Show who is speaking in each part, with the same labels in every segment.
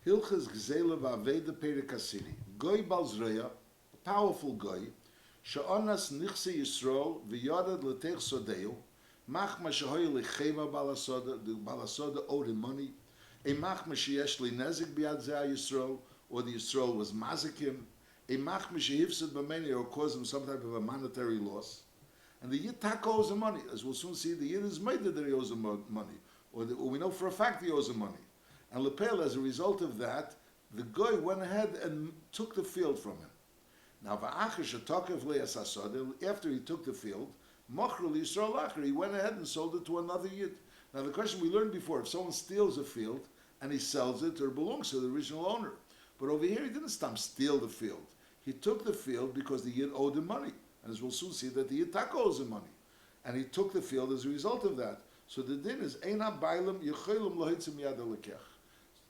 Speaker 1: Hilchas Gzeilah V'Aveidah Perikasini. Goy Balzreya, a powerful goy, she'onas nichse Yisrael v'yadad l'teich sodeu, machma shehoy l'cheva balasoda, the balasoda owed him money, a machma sheyesh li nezik biad zeh Yisrael, or the Yisrael was mazikim, a machma shehifsid b'meni, or caused him some type of a monetary loss. And the Yid taka owes him money. As we'll soon see, the Yid is made that he owes him money. Or we know for a fact he owes him money. And Lepel, as a result of that, the guy went ahead and took the field from him. Now, after he took the field, he went ahead and sold it to another Yid. Now, the question we learned before, if someone steals a field and he sells it, or it belongs to the original owner. But over here, he didn't steal the field. He took the field because the Yid owed him money. And as we'll soon see, that the Yid taka owes him money. And he took the field as a result of that. So the din is, Eina Bailam Yecholim Lohitzim Yad Lekech.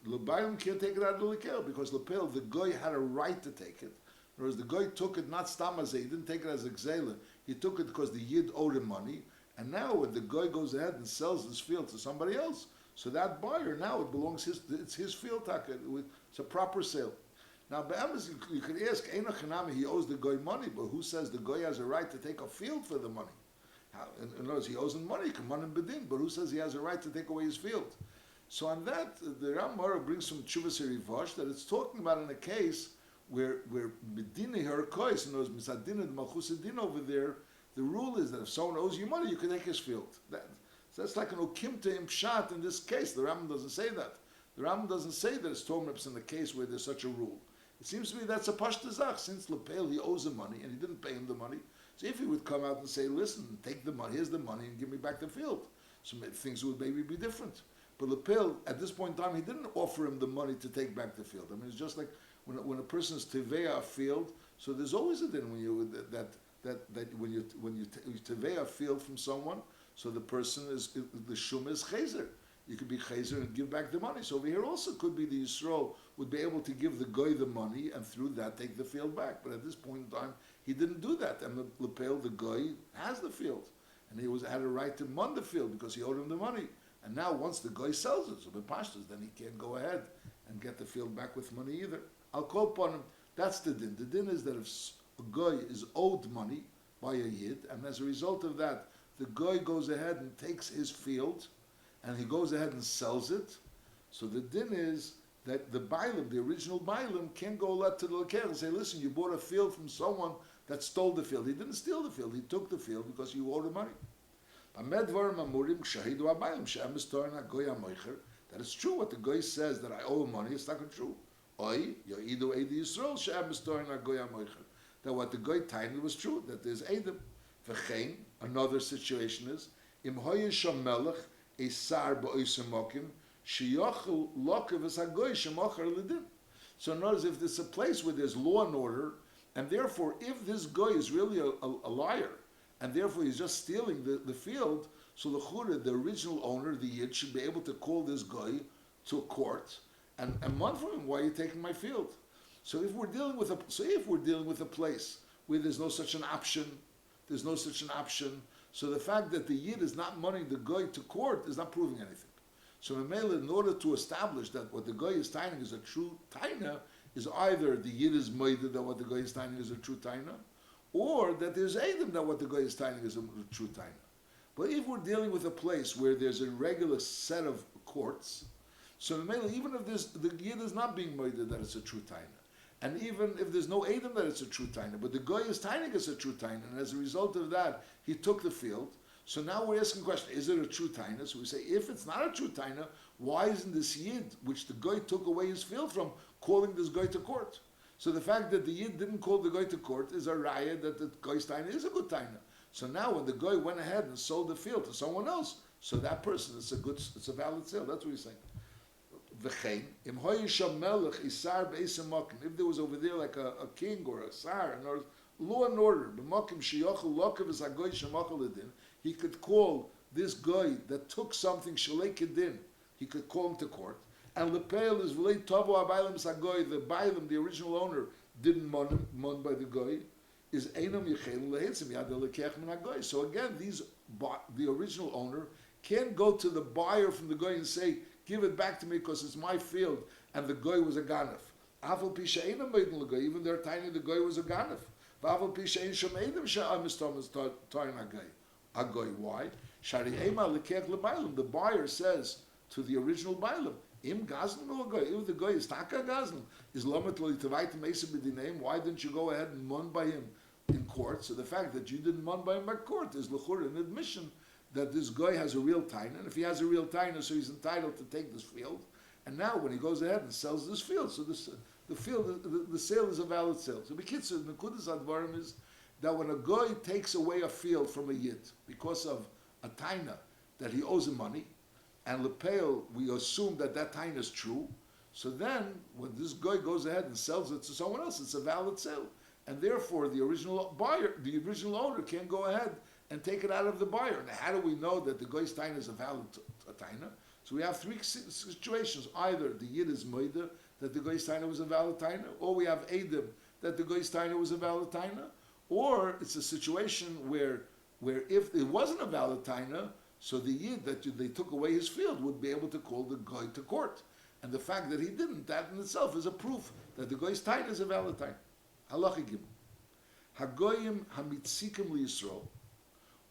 Speaker 1: The Bailam can't take it out of the Lekech because Lepel, the guy had a right to take it. Whereas the guy took it not stamazeh, he didn't take it as a Gzeilah. He took it because the Yid owed him money. And now when the guy goes ahead and sells this field to somebody else, so that buyer, now it belongs it's his field taka. It's a proper sale. Now, Be'emes, you could ask, Eina Chanami, he owes the guy money, but who says the guy has a right to take a field for the money? In other words, he owes him money, come on and bedin, but who says he has a right to take away his field? So on that, the Ramar brings some Chuvas Rivash that it's talking about in a case where bedini herkois, in other words, misadin malchusadin over there, the rule is that if someone owes you money, you can take his field. So that's like an okimta im pshat in this case. The Rambam doesn't say that. The Rambam doesn't say that it's Tormrips in the case where there's such a rule. It seems to me that's a pashtazach. Since Lepel, he owes him money and he didn't pay him the money. So if he would come out and say, listen, take the money, here's the money, and give me back the field, so things would maybe be different. But Lepel, at this point in time, he didn't offer him the money to take back the field. I mean, it's just like when a person is teveya a field, so there's always a din when you when you teveya a field from someone, so the person is, the shum is chazer. You could be chazer and give back the money. So over here also could be the Yisrael would be able to give the guy the money and through that take the field back. But at this point in time, he didn't do that. And the Lepel, the guy, has the field. And he had a right to mun the field because he owed him the money. And now once the guy sells it, so the pashtas, then he can't go ahead and get the field back with money either. I'll call upon him. That's the din. The din is that if a guy is owed money by a yid, and as a result of that, the guy goes ahead and takes his field, and he goes ahead and sells it. So the din is that the bailim, the original bailim, can't go let to the lekech and say, listen, you bought a field from someone that stole the field. He didn't steal the field. He took the field because you owed him money. That is true. What the guy says that I owe him money, it's not true. That what the guy tiny was true, that there's Edom. Another situation is, a sar ba'oisemokim, sheyachel lokav es hagoy shemachar ledin. So notice if there's a place where there's law and order, and therefore if this guy is really a liar, and therefore he's just stealing the field, so the chura, the original owner, the yid, should be able to call this guy to a court and mun from him, why are you taking my field? So if we're dealing with a place where there's no such an option, so the fact that the yid is not moneying the guy to court is not proving anything. So in order to establish that what the guy is taining is a true taina, is either the yid is moided that what the guy is taining is a true taina, or that there's Adam that what the guy is taining is a true taina. But if we're dealing with a place where there's a regular set of courts, so even if the yid is not being moided that it's a true taina, and even if there's no Adam that it's a true taina, but the guy is taining is a true taina, and as a result of that, he took the field. So now we're asking the question, is it a true taina? So we say, if it's not a true taina, why isn't this yid, which the guy took away his field from, calling this guy to court? So the fact that the yid didn't call the guy to court is a raya that the guy's taina is a good taina. So now when the guy went ahead and sold the field to someone else, so that person, it's a valid sale. That's what he's saying. If there was over there like a king or a sar, law and order, he could call this guy that took something shalekidin, he could call him to court. And lepel is v'lei tavo abaylim sagoy, the baylim, the original owner, didn't mon by the guy, is einam yechel lehitzim yad lekech min hagoy. So again, the original owner can't go to the buyer from the guy and say, give it back to me because it's my field, and the goy was a ganef. Afal pisha einam meidin l'goy, even there tiny the goy was a ganef. V'afal pisha ein shom eidim she'am mistomas toin a goy. Why? Shari ema lekech lebailim. The buyer says to the original bailim, im gazlan or goy. If the goy is taka gazlan, is lomet lo yitavayt meisa b'dinaim. Why didn't you go ahead and mon by him in court? So the fact that you didn't mon by him by court is l'chur an admission that this guy has a real taina, and if he has a real taina, so he's entitled to take this field. And now, when he goes ahead and sells this field, so this the sale is a valid sale. So, B'kitzur, the Nekudas Advarim is that when a guy takes away a field from a yid because of a taina that he owes him money, and lepel, we assume that that taina is true. So then, when this guy goes ahead and sells it to someone else, it's a valid sale, and therefore the original buyer, the original owner, can't go ahead and take it out of the buyer. Now, how do we know that the guy's taina is a valid taina? So we have three situations. Either the yid is moida that the guy's taina was a valid taina, or we have edim that the guy's taina was a valid taina, or it's a situation where if it wasn't a valid taina, so the yid that they took away his field would be able to call the guy to court. And the fact that he didn't, that in itself is a proof that the guy's taina is a valid taina. Halacha gimel. Hagoyim hamitzikim liyisrael.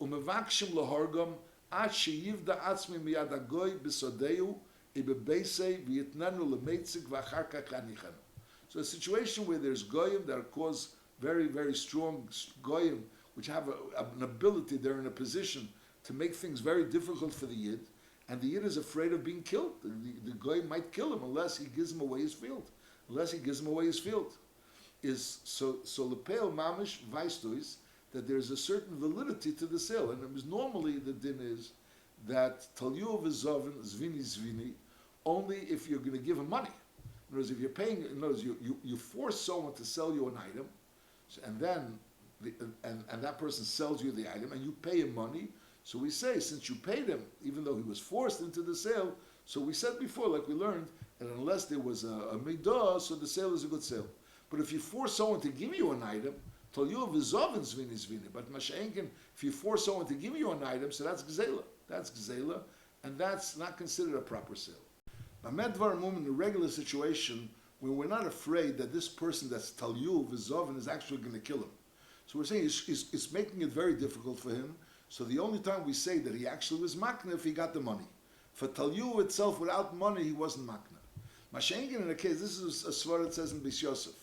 Speaker 1: Umevakshim lahorgam ad sheyivda atzmi miyad hagoy b'sodeu ibebeisei v'yitnanu lemeitzik v'achar kach hanichanu. So a situation where there's goyim that cause very, very strong goyim, which have an ability, they're in a position to make things very difficult for the yid, and the yid is afraid of being killed. The goyim might kill him unless he gives him away his field. Is so lepel mamish vaistuis that there's a certain validity to the sale, and it was normally the din is that talyu v'zovin zvini zvini only if you're going to give him money. In other words, if you're paying, in other words, you force someone to sell you an item, and then and that person sells you the item, and you pay him money. So we say, since you paid him, even though he was forced into the sale, so we said before, like we learned, and unless there was a midah, so the sale is a good sale. But if you force someone to give you an item, but Mashenkin, if you force someone to give you an item, so that's Gzeilah, and that's not considered a proper sale. B'medvar mum, in a regular situation, where we're not afraid that this person that's Talyu V'Zovin is actually going to kill him. So we're saying it's making it very difficult for him. So the only time we say that he actually was makna if he got the money. For Talyu itself, without money, he wasn't makna. Mashenkin, in a case, this is a svar that says in Bis Yosef.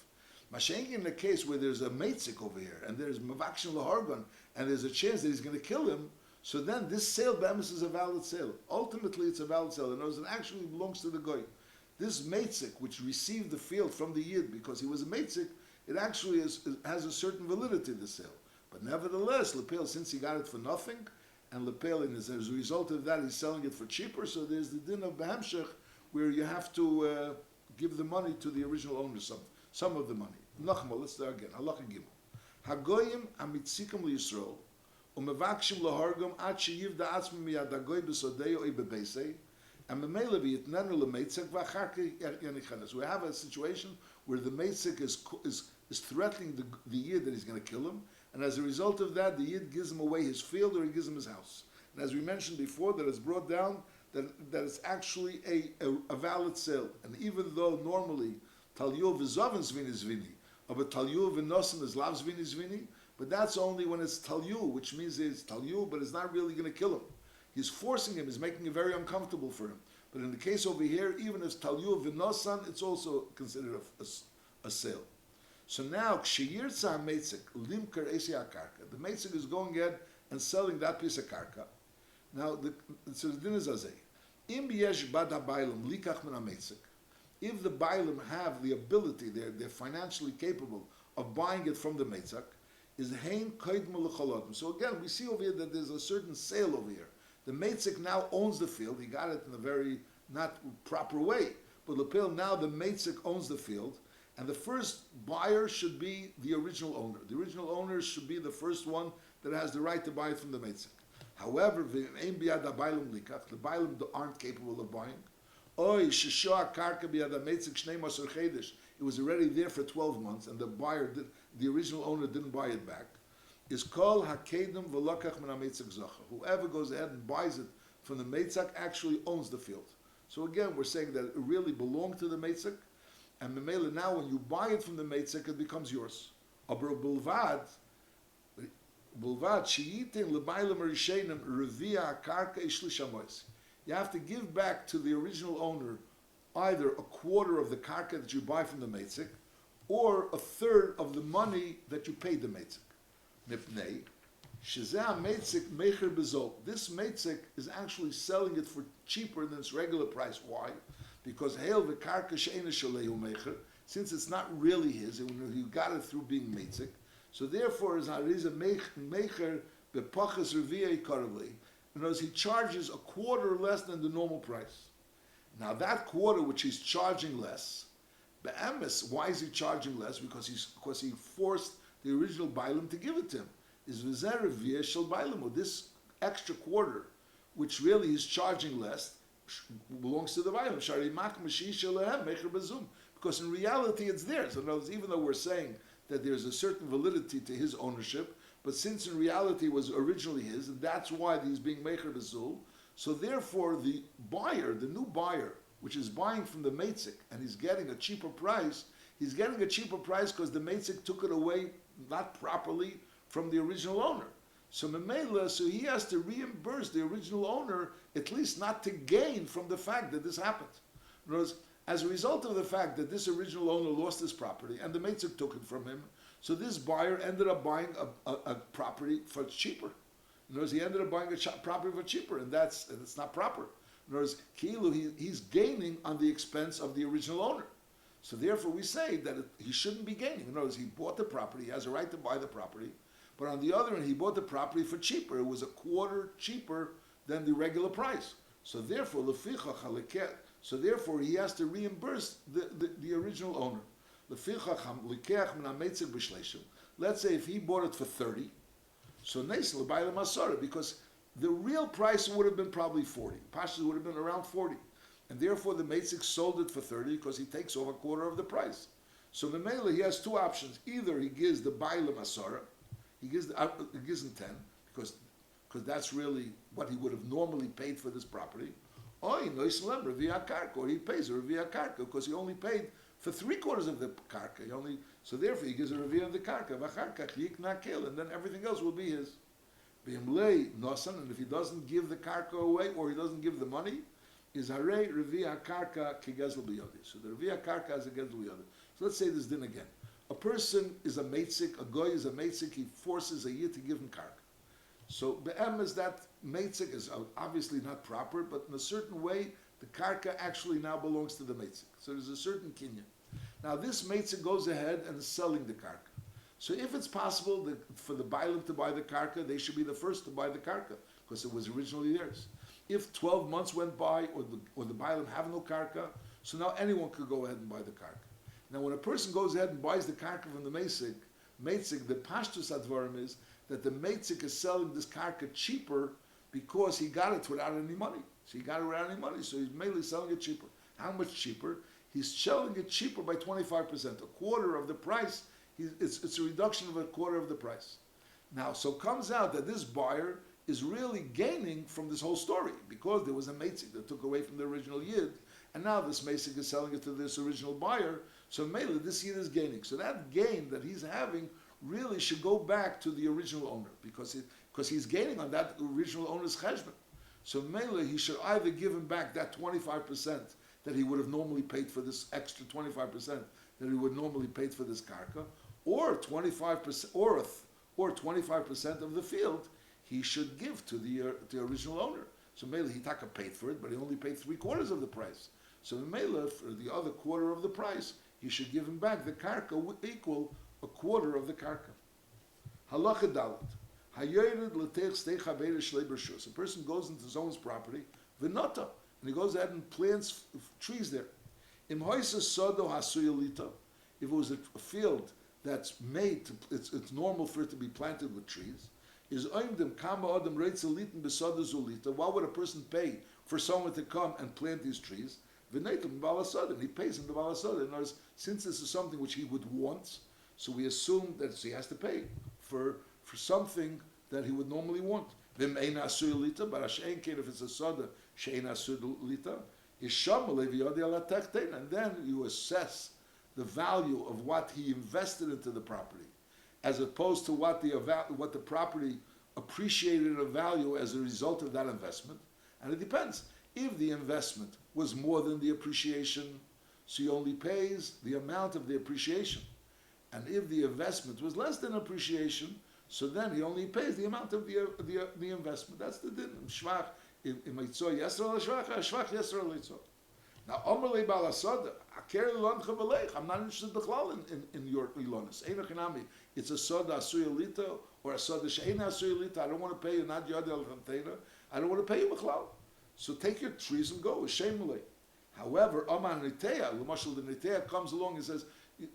Speaker 1: Mashenkin, in a case where there's a meitzik over here, and there's mavakshin lahargon, and there's a chance that he's going to kill him, so then this sale be'emes is a valid sale. Ultimately, it's a valid sale. In other words, it actually belongs to the goy. This meitzik, which received the field from the yid because he was a meitzik, it actually has a certain validity, the sale. But nevertheless, Lepel, since he got it for nothing, and Lepel, as a result of that, he's selling it for cheaper, so there's the din of Behemshech, where you have to give the money to the original owner, some of the money. Nachma, let's start again. Halacha Gimel. Hagoyim amitzikim liyisrael, umevakshim lahargam ad sheyivda atzmi miyad hagoy b'sodei o ibebeisei, and memela v'yitnenu lemeitzek v'achar yanichanes. So we have a situation where the meitzik is threatening the yid that he's going to kill him, and as a result of that, the yid gives him away his field or he gives him his house. And as we mentioned before, that it's brought down that it's actually a valid sale. And even though normally talyu v'zovin zvini zvini, but talyu v'nosim is lav zvini zvini, but that's only when it's talyu, which means it's talyu, but it's not really going to kill him. He's forcing him, he's making it very uncomfortable for him. But in the case over here, even if it's talyu v'nosan, it's also considered a sale. So now, k'sheyirtza meitzik limker esi akarka, the meitzik is going ahead and selling that piece of karka. Now, so the din is azay. Im yesh bad habaylim likach min ha-meitzik, if the bailim have the ability, they're financially capable of buying it from the meitzak, is hein koidma l'cholotim. So again, we see over here that there's a certain sale over here. The meitzak now owns the field. He got it in a very not proper way. But Lepel, now the meitzak owns the field, and the first buyer should be the original owner. The original owner should be the first one that has the right to buy it from the meitzak. However, the bailim aren't capable of buying. It was already there for 12 months, and the original owner didn't buy it back. Is called hakedem v'lokach min ha-meitzak zacha. Whoever goes ahead and buys it from the meitzak actually owns the field. So again, we're saying that it really belonged to the Meitzik, and Memela now when you buy it from the Meitzik, it becomes yours. Aber Bulvad Shiyitin Lebaylam Rishenim Revia Karka Ishlishamois. You have to give back to the original owner either a quarter of the karka that you buy from the Meitzik, or a third of the money that you paid the Meitzik. Mipnei Shezeh Meitzik Mecher Bezol. This Meitzik is actually selling it for cheaper than its regular price. Why? Because Heil V'Karka She'ena Shalehu Mecher, since it's not really his, he got it through being Meitzik. So therefore, is Hariza Mecher Bepachas Revia Karvli. In other words, he charges a quarter less than the normal price. Now that quarter which he's charging less, be'emes, why is he charging less? Because he forced the original Bailam to give it to him. Is Vizer Revia Shel Bailam, or this extra quarter, which really is charging less, belongs to the Bailam. Shari Mak Mashi Shelehem Mecher Bezum. Because in reality it's theirs. In other words, even though we're saying that there's a certain validity to his ownership, but since in reality it was originally his, and that's why he's being Mecher Bezul, so therefore the buyer, the new buyer, which is buying from the Meitzik, and he's getting a cheaper price, he's getting a cheaper price because the Meitzik took it away not properly from the original owner. So Memela, so he has to reimburse the original owner, at least not to gain from the fact that this happened. In other words, as a result of the fact that this original owner lost his property and the Meitzik took it from him, so this buyer ended up buying a property for cheaper. In other words, he ended up buying a property for cheaper, and that's not proper. In other words, Kilu, he's gaining on the expense of the original owner. So therefore we say that he shouldn't be gaining. In other words, he bought the property, he has a right to buy the property, but on the other hand, he bought the property for cheaper. It was a quarter cheaper than the regular price. So therefore, he has to reimburse the original owner. Let's say if he bought it for 30, so because the real price would have been probably 40. Pashas would have been around 40. And therefore the Meitzik sold it for 30 because he takes off a quarter of the price. So the Mele, he has two options. Either he gives the Bailam Asara, he gives him 10, because that's really what he would have normally paid for this property. Or he pays a Revia Karka, because he only paid for 3/4 of the karka. So therefore he gives a Revia of the karka, and then everything else will be his. And if he doesn't give the karka away, or he doesn't give the money, is Harei Revia Karka Kigezl B'Yodi. So the Revia Karka is a Gezl B'Yodi. So let's say this din again. A person is a Meitzik, a Goy is a Meitzik, he forces a Yid to give him karka. So Be'em is that Meitzik is obviously not proper, but in a certain way, the karka actually now belongs to the Meitzik. So there's a certain kinyan. Now this Meitzik goes ahead and is selling the karka. So if it's possible for the Bailam to buy the karka, they should be the first to buy the karka, because it was originally theirs. If 12 months went by, or the Bailam have no karka, so now anyone could go ahead and buy the karka. Now when a person goes ahead and buys the karka from the Meitzik, the pashtus advarim is that the Meitzik is selling this karka cheaper because he got it without any money. So he got it without any money, so he's mainly selling it cheaper. How much cheaper? He's selling it cheaper by 25%, a quarter of the price. It's a reduction of a quarter of the price. Now, so comes out that this buyer is really gaining from this whole story, because there was a Meitzik that took away from the original Yid, and now this Meitzik is selling it to this original buyer, so mainly this Yid is gaining. So that gain that he's having really should go back to the original owner, because he's gaining on that original owner's cheshbon. So mainly he should either give him back that 25% that he would have normally paid for this extra 25% that he would normally pay for this karka, or 25% or 25% of the field he should give to the original owner. So mainly he paid for it, but he only paid 3/4 of the price. So mainly for the other quarter of the price, he should give him back the karka equal a quarter of the karka. Halacha dalit. A person goes into his own property, vinata, and he goes ahead and plants trees there. If it was a field that's made, it's normal for it to be planted with trees. Why would a person pay for someone to come and plant these trees? And he pays him the balasada. In other words, since this is something which he would want, so we assume that he has to pay for something that he would normally want. But if it's a soda, she'ein asur lita, And then you assess the value of what he invested into the property, as opposed to what the property appreciated in value as a result of that investment. And it depends. If the investment was more than the appreciation, so he only pays the amount of the appreciation. And if the investment was less than appreciation, so then he only pays the amount of the investment. That's the din. Shvach, im Eitzah Yesra l'Shvach, Shvach Yesra l'Eitzah. Now, Omer Le'Bal HaSoda, Aker L'Lancha V'Leich, I'm not interested in your Ilonis. Einachinami, it's a Soda Asuy Elita, or a Soda She'ena Asuy Elita. I don't want to pay you, not Yod El Chantena. I don't want to pay you B'chlal. So take your trees and go, Shemulei. However, Oman Niteya, L'mashal the Niteya comes along and says,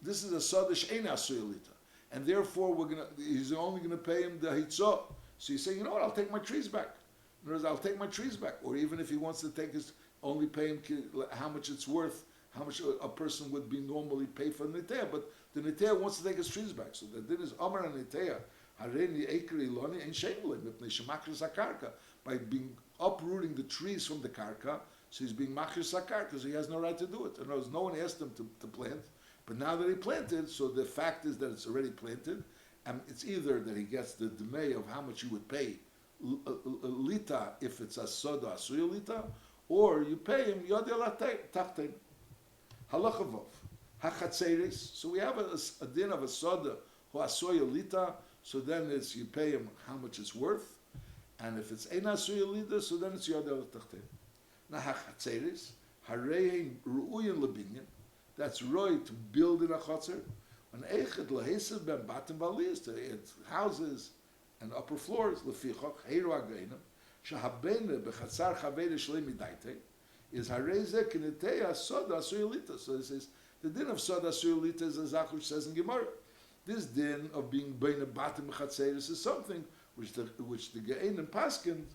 Speaker 1: this is a Soda She'ena Asuy Elita. And therefore, he's only going to pay him the Hitzah. So you say, you know what, I'll take my trees back. In other words, I'll take my trees back. Or even if he wants to take his, only pay him how much it's worth, how much a person would be normally paid for the Niteya. But the Niteya wants to take his trees back. So the din is Amar Niteya, Hareini Eikri Loni, and Shemulei, Mipnei Shemakris HaKarka. By being uprooting the trees from the Karka, so he's being Makris HaKarka, so he has no right to do it. In other words, no one asked him to plant. But now that he planted, so the fact is that it's already planted, and it's either that he gets the demay of how much you would pay lita if it's a soda asuya lita, or you pay him yodel tachtein. Halacha vov hachatzeres. So we have a din of a soda who asuya lita. So then it's you pay him how much it's worth, and if it's ein asuya lita, so then it's yodel tachtein. Now hachatzeres harein ruuyin lebinyan. That's right to build in a chotzer. An echet lahesiv ben batim baliyas to houses and upper floors. Lefichach heiru agreinim shahabene bechatzar chavei shlei midaite is hareze kineteya soda asuyelita. So this is the din of soda asuyelita is a zach which says in Gemara. This din of being bein batim chatzeres is something which the geinim paskind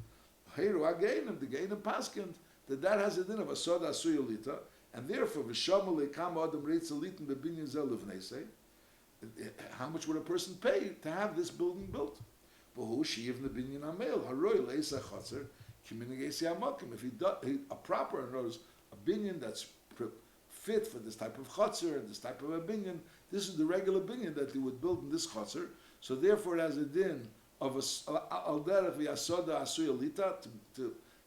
Speaker 1: heiru agreinim the geinim paskind that has a din of a soda asuyelita. And therefore, how much would a person pay to have this building built? If a proper, a binyan that's fit for this type of chotzer and this type of a binyan, this is the regular binyan that they would build in this chotzer. So therefore, it has a din of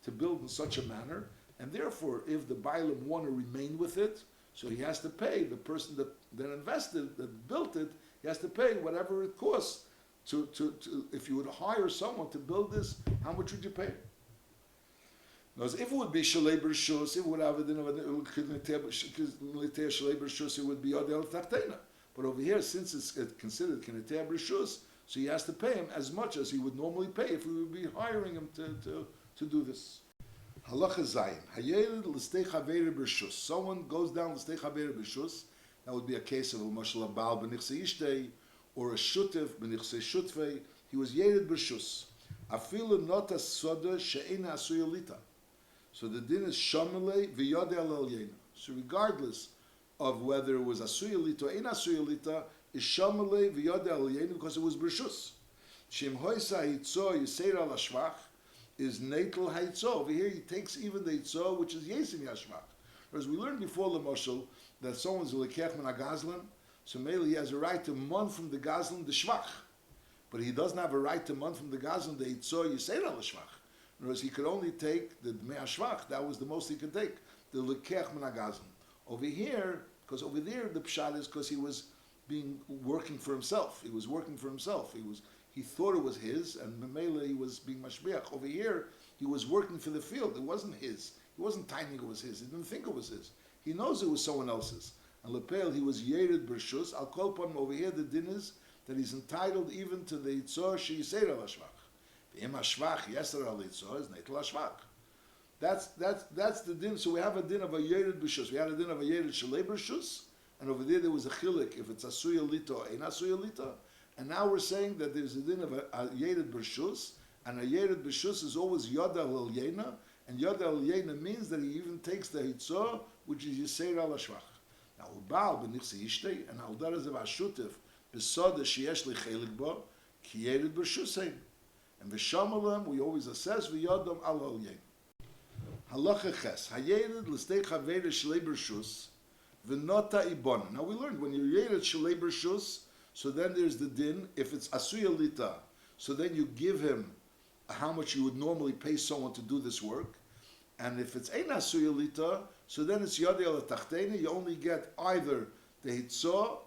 Speaker 1: to build in such a manner. And therefore, if the Bailam want to remain with it, so he has to pay the person that invested, that built it, he has to pay whatever it costs to if you would hire someone to build this, how much would you pay? Now, if it would be Shalei B'Rishus, if it would have a din of Shalei B'Rishus, it would be Yodel Tachtena. But over here, since it's considered Kinetei B'Rishus, so he has to pay him as much as he would normally pay if we would be hiring him to do this. Halacha Zayin. Hayelid l'stei chaveri b'rishus. Someone goes down l'stei chaveri b'rishus. That would be a case of a mashal abal b'nichsei ishtei, or a shutev b'nichsei shutvei. He was yelid b'rishus. Afilu not a soda she'ena asuyolita. So the din is shamelei v'yodei al yena. So regardless of whether it was asuyolita or ena asuyolita, is shamelei v'yodei al yena because it was b'rishus. Shem hoisa hitzo yiseir al hashvach. Is natal haitzah. Over here, he takes even the haitzah, which is yesim yashvach. Whereas we learned before the mashal that someone's a lekech min agazlan, so maybe he has a right to mon from the gazlan the shvach, but he doesn't have a right to mon from the gazlan the haitzah yisera l'shvach. Whereas he could only take the dmei shvach. That was the most he could take, the lekech min agazlan. Over here, because over there the pshat is because he was working for himself. He was working for himself. He thought it was his, and Mamela he was being mashbiach. Over here, he was working for the field. It wasn't his. He wasn't thinking it was his. He didn't think it was his. He knows it was someone else's. And Lepel, he was yered b'rshus. I'll call upon him over here. The din is that he's entitled even to the itzor sheyiser al hashvach. V'im hashvach yeser al itzor is netel hashvach. That's the din. So we have a din of a yered b'rshus. We had a din of a yered shalei b'rshus, and over there was a chilik if it's asuya lita or ein asuya lita. And now we're saying that there's a din of a yered b'rshus, and a yered b'rshus is always yada al yena, and yada al yena means that he even takes the hitzah, which is yiseir al hashvach. Now ubal b'nichsei ishtei, and al daraz of ashutif b'soda sheyesh lechelik bo ki yered b'rshus hein. And v'shamalem we always assess v'yadam al yena. Halacha ches. Hayered l'stei chaveda shlei b'rshus v'nota ibon. Now we learned when you're yered shlei b'rshus, so then there's the din. If it's asuya lita, so then you give him how much you would normally pay someone to do this work. And if it's ein asuya lita, so then it's yadei al tachtena. You only get either the hitzah,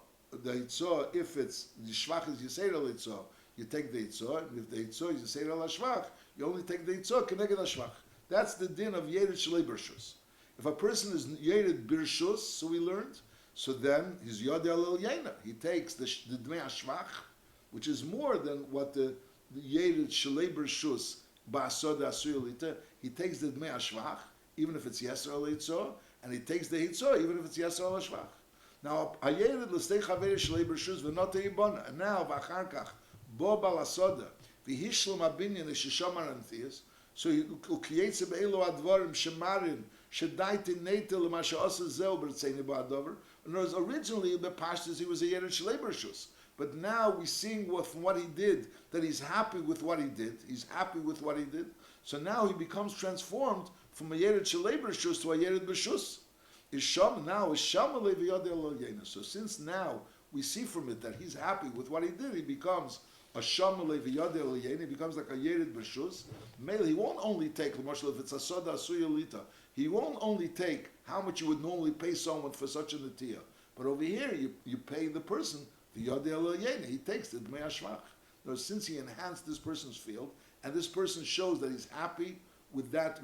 Speaker 1: if it's the shvach is yiseir al hitzah, you take the hitzah. And if the hitzah is yiseir al shvach, you only take the hitzah keneged shvach. That's the din of yered shlei b'rshus. If a person is yered b'rshus, so we learned, so then he's yadei al yena. He takes the dmei shvach, which is more than what the yered shlei b'rshus ba'asod asuya lita. He takes the dmei shvach, even if it's yeser al hitzah, and he takes the hitzah, even if it's yeser al shvach. Now, hayered l'stei chavei shlei b'rshus v'nota ibona. And now, v'achar kach, bo bal asoda, v'hishlom abinyan l'shishomar anthias. So he creates a be'elo advarim shemarin shedaiti netel l'ma she'asa zeu b'rtzeini ba'adover. In other words, originally the pashtus he was a yered shlei b'rshus, but now we're seeing from what he did that he's happy with what he did. He's happy with what he did. So now he becomes transformed from a yered shlei b'rshus to a yered b'rshus. Isham now is shamalei v'yadei lo yena. So since now we see from it that he's happy with what he did, he becomes a shamalei v'yadei lo yena. He becomes like a yered b'rshus. Mele, he won't only take, if it's a soda asuya lita, he won't only take how much you would normally pay someone for such a netiyah. But over here, you pay the person v'yadei lo yena. He takes the dmei hashvach. Now, since he enhanced this person's field, and this person shows that he's happy with that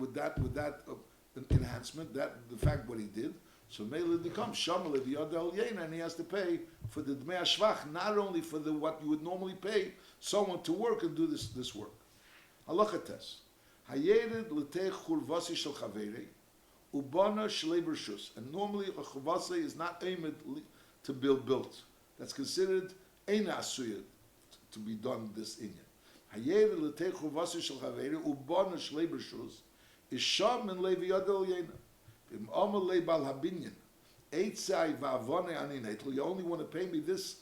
Speaker 1: enhancement, that the fact what he did, so Mele becomes Shamal V'Yadei Yena, and he has to pay for the Dmei Hashvach, not only for the what you would normally pay someone to work and do this work. Halacha tes. Hayered l'tei churvasi shel chaverei ubana shlei b'rshus. And normally a churvasi is not aimed to built. That's considered ein asuya to be done this inyan. Hayered l'tei churvasi shel chaverei ubana shlei b'rshus is sham and levi yadel yena. Im amal le bal habinyan eitzai va'avone ani netel. You only want to pay me this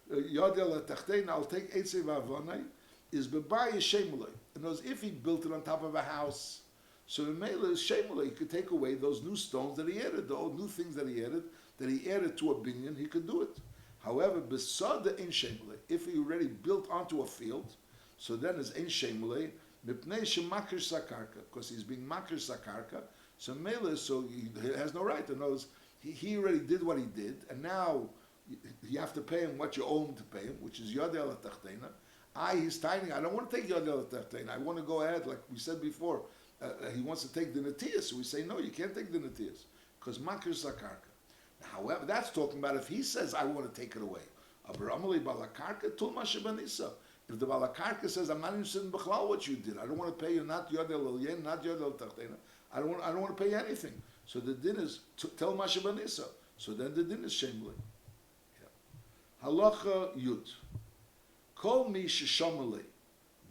Speaker 1: yadel atachtein. I'll take eitzai va'avone. Is bebai is shemulei. In other words, if he built it on top of a house, so the mele is shemulei. He could take away those new stones that he added, the old new things that he added to a binyan. He could do it. However, besada in shemulei. If he already built onto a field, so then it's in shemulei. Because he's being makir sakarka, so mele, so he has no right. In other words, he already did what he did, and now you have to pay him what you owe him to pay him, which is yadei al tachtena. He's tiny. I don't want to take yadei al tachtena. I want to go ahead, like we said before. He wants to take the netiyas, so we say no, you can't take the netiyas because makir sakarka. However, that's talking about if he says I want to take it away. Abramali balakarka tulma shebanisa. If the balakarka says, I'm not interested in b'chlal what you did, I don't want to pay you not yodel el yen, not yodel tachtena, I don't want to pay you anything. So the din is tell Masha Banisa. So then the din is shamely. Halacha yud. Kol mi sheshamali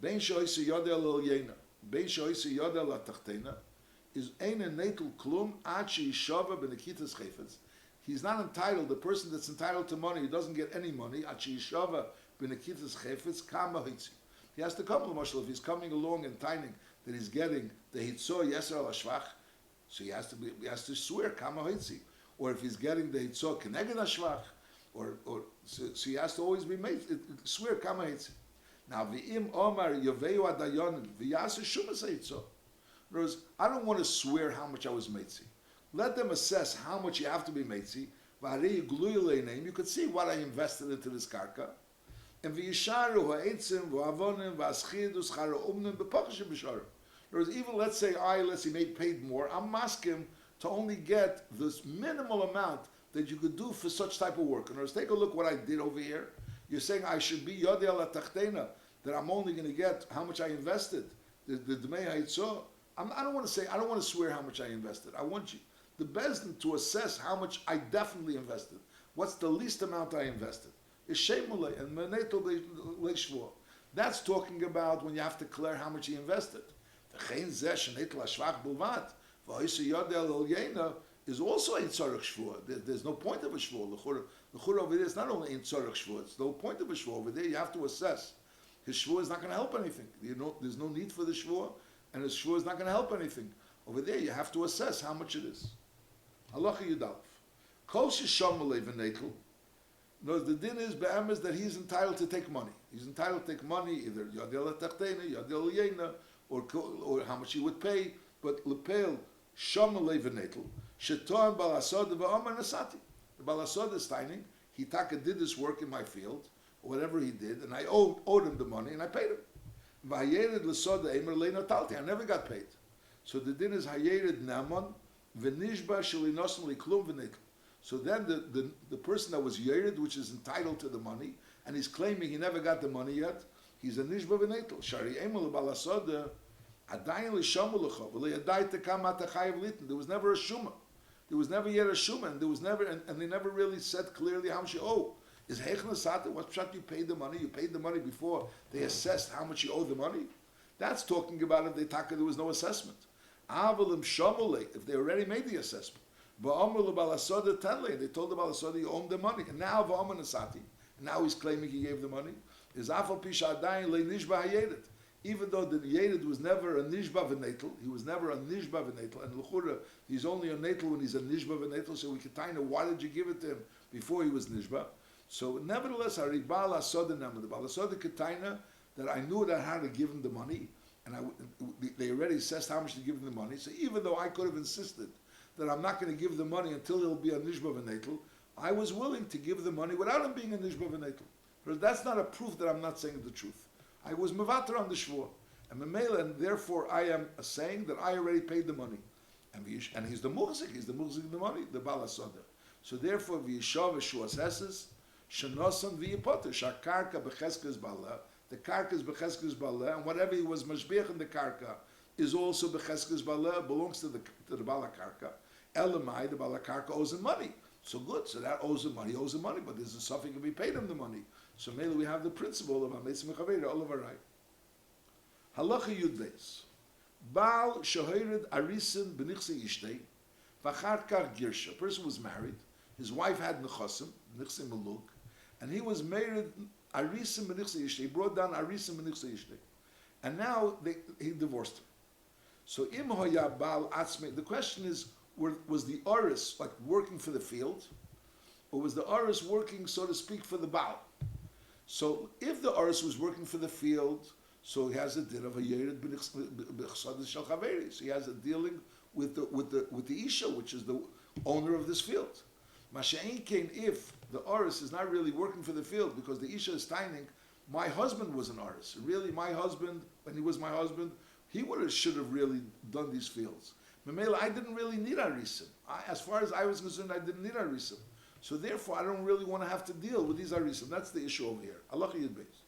Speaker 1: ben shoyse yodel el yena ben shoyse yodel el tachtena is eine netel klum ad sheishava benekitas chayfetz. He's not entitled. The person that's entitled to money, he doesn't get any money. Ad sheishava benekitas chayfetz kama hitzi. He has to come to Mashal if he's coming along and timing that he's getting the hitzor yeser al hashvach, so he has to swear kama hitzi. Or if he's getting the hitzor keneged hashvach, so he has to always be made swear kama hitzi. Now v'im omar yoveu adayonim v'yaseh shumas hitzor. In other words, I don't want to swear how much I was matzi. Let them assess how much you have to be matzi. You could see what I invested into this karka. And v'yisharu ha'etzim v'avonim v'aschid u'schara umnim b'pachashim b'sharim. In other words, even let's say he made paid more, I'm asking him to only get this minimal amount that you could do for such type of work. In other words, take a look what I did over here. You're saying I should be yodei al tachtena, that I'm only going to get how much I invested. The dmei ha'itzah. I don't want to swear how much I invested. I want you, the bezdin, to assess how much I definitely invested. What's the least amount I invested? Is shemulei and meneto leishvor. That's talking about when you have to declare how much you invested. V'chein zeh shenetel hashvach bulvat v'hoyse yodei al yena is also ein tzorach shvur. There's no point of a shvur. The chur over there is not only ein tzorach shvur. It's no point of a shvur over there. You have to assess. His shvur is not going to help anything. There's no need for the shvur. And his shvur is not going to help anything. Over there, you have to assess how much it is. Halacha Yudalef. Kol shesham v'netel. No, the din is be'emes that he's entitled to take money. He's entitled to take money, either yadel tachtena, yadel yena, or how much he would pay. But lepel sham v'netel shetoan balasod v'amar nasati. The balasod is signing. He did this work in my field, or whatever he did, and I owed him the money, and I paid him. V'hayered l'sod emer leino talti. I never got paid. So the din is hayered namon v'nishba shelinosim liklum v'netel. So then the person that was yered, which is entitled to the money, and he's claiming he never got the money yet, he's a nishba v'netel. Shari emel balasoda adayin l'shamu l'chov v'leyadai tekam atachayev litin. There was never a shuma. There was never yet a shuma, and there was never, and they never really said clearly how much you owe. Is hechnasata? What shot you paid the money? You paid the money before they assessed how much you owe the money. That's talking about if they taka there was no assessment. Avalim shamule, if they already made the assessment. Va'amr l'balasoda tenle, they told the balasoda you owe him the money, and now va'amr nasati, and now he's claiming he gave the money. Is afal pisha adayin le nishba hayedet. Even though the Yered was never a Nishba v'netel, he was never a Nishba v'netel, and L'chura, he's only a Netel when he's a Nishba v'netel, so we can kind of, why did you give it to him before he was Nishba? So nevertheless, the Baal Asoda Ketaina, that I knew that I had to give him the money, and they already assessed how much to give him the money, so even though I could have insisted that I'm not going to give the money until he'll be a Nishba v'netel, I was willing to give the money without him being a Nishba v'netel. But that's not a proof that I'm not saying the truth. I was mevater on the shvur, and therefore I am saying that I already paid the money, and he's the muhzik of the money, the balasoda. So therefore, v'yishav v'shuas heses shenosan v'yipoter shakarka b'cheskes bala. The karka is b'cheskes bala, and whatever he was mashbiach in the karka is also b'cheskes bala, belongs to the bala karka. Elamai, the bala karka owes him money. So good, so that owes him money, but there's a suffix if he paid him the money. So maybe we have the principle of Ametzim Chaveda all over right. Halacha Yud Beis. Baal Shahirid Arisim B'nichse Ishtei V'achar Kach Girsha. A person was married. His wife had Nechosim, Nichse Maluk, and he was married Arisim B'nichse Ishtei. He brought down Arisim B'nichse Ishtei. And now he divorced her. So Im Hoya Baal Atzmei. The question is, was the Aris like working for the field? Or was the Aris working, so to speak, for the Baal? So if the Aris was working for the field, so he has a din of a yered b'chsadis shel chaveri. So he has a dealing with the Isha, which is the owner of this field. Masha'in came if the Aris is not really working for the field because the Isha is tining. My husband was an Aris. Really, my husband, when he was my husband, he should have really done these fields. Memela, I didn't really need Arisim. As far as I was concerned, I didn't need Arisim. So therefore, I don't really want to have to deal with these arisim. That's the issue over here. Allah Yud Beis.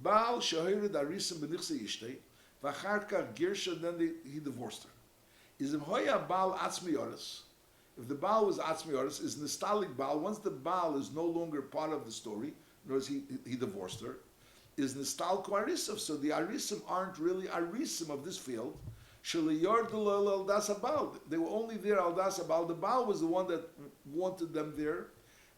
Speaker 1: Baal shahirid arisim b'nichse ishtei, v'achar kach girsha, then he divorced her. Is hoya Baal atzmi oris? If the Baal was atzmi oris, is nistalik Baal, once the Baal is no longer part of the story, in other words, he divorced her, is nistal arisim. So the arisim aren't really arisim of this field. Shaliyard al das Baal. They were only there al das Baal. The Baal was the one that wanted them there.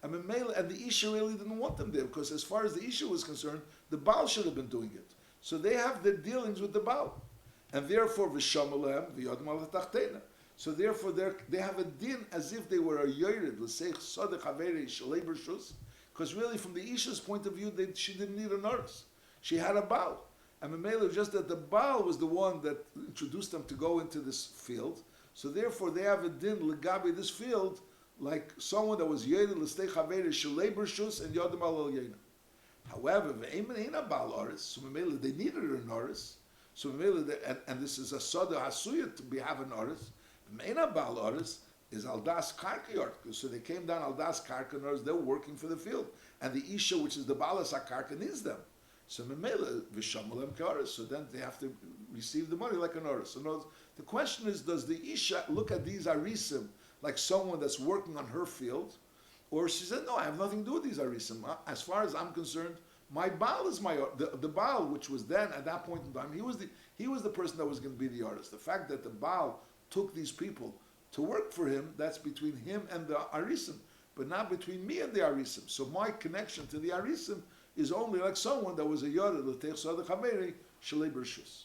Speaker 1: And the Isha really didn't want them there because as far as the Isha was concerned, the Baal should have been doing it. So they have their dealings with the Baal. And therefore, v'shamalem v'yodem al tachtena. So therefore, they have a din as if they were a yored, l'seich sadech haveri shalei b'rshus, because really from the Isha's point of view, she didn't need a nurse. She had a Baal. And Mamela, just that the Baal was the one that introduced them to go into this field. So therefore, they have a din legabi this field, like someone that was yedid l'stei chaveri shalei b'rshus and yodem al yena. However, ve'emen eina Baal oris. So Mamela, they needed an oris. So Mamela, and this is a sada hasuya to have an oris. Meina Baal oris is aldas karka yort. So they came down aldas karka oris. They were working for the field, and the isha, which is the balas karka, needs them. So Mamela v'shamalem kaoris. So then they have to receive the money like an oris. So the question is, does the isha look at these arisim like someone that's working on her field, or she said, no, I have nothing to do with these arisim. As far as I'm concerned, my Baal is the Baal, which was then at that point in time, he was the person that was going to be the artist. The fact that the Baal took these people to work for him, that's between him and the arisim, but not between me and the arisim. So my connection to the arisim is only like someone that was a yored l'teich sadech hameri shalei b'rshus.